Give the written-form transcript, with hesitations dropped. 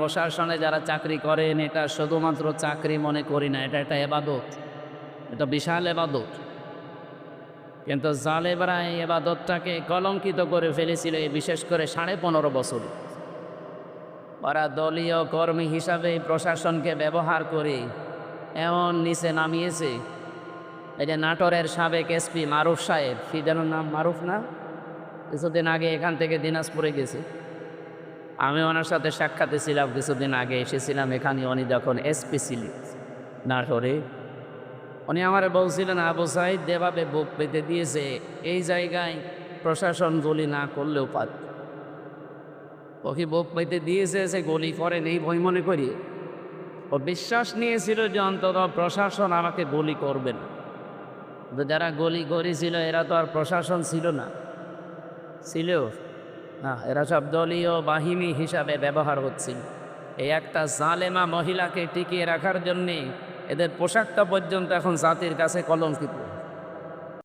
প্রশাসনে যারা চাকরি করেন এটা শুধুমাত্র চাকরি মনে করি না, এটা একটা এবাদত, এটা বিশাল এবাদত। কিন্তু জালেমরা এই এবাদতটাকে কলঙ্কিত করে ফেলেছিল এই বিশেষ করে 15.5 বছর। ওরা দলীয় কর্মী হিসাবে এই প্রশাসনকে ব্যবহার করে এমন নিচে নামিয়েছে। এই যে নাটোরের সাবেক এসপি মারুফ সাহেব, কি যেন নাম, মারুফ না, কিছুদিন আগে এখান থেকে দিনাজপুরে গেছে। আমি ওনার সাথে সাক্ষাতে ছিলাম, কিছুদিন আগে এসেছিলাম এখানে, উনি যখন এসপি ছিলেন নাটোরে। উনি আমার বলছিলেন আবু সাইদ যেভাবে বুক পেতে দিয়েছে এই জায়গায় প্রশাসন গুলি না করলেও পারে। ওকে বুক পেতে দিয়েছে, সে গুলি করে নেই ভয় মনে করি। ও বিশ্বাস নিয়েছিল যে অন্তত প্রশাসন আমাকে গুলি করবে না। কিন্তু যারা গুলি করেছিল এরা তো আর প্রশাসন ছিল না, ছিল না, এরা সব দলীয় বাহিনী হিসাবে ব্যবহার হচ্ছিল। এই একটা জালেমা মহিলাকে টিকিয়ে রাখার জন্যে এদের পোশাকটা পর্যন্ত এখন জাতির কাছে কলঙ্কিত।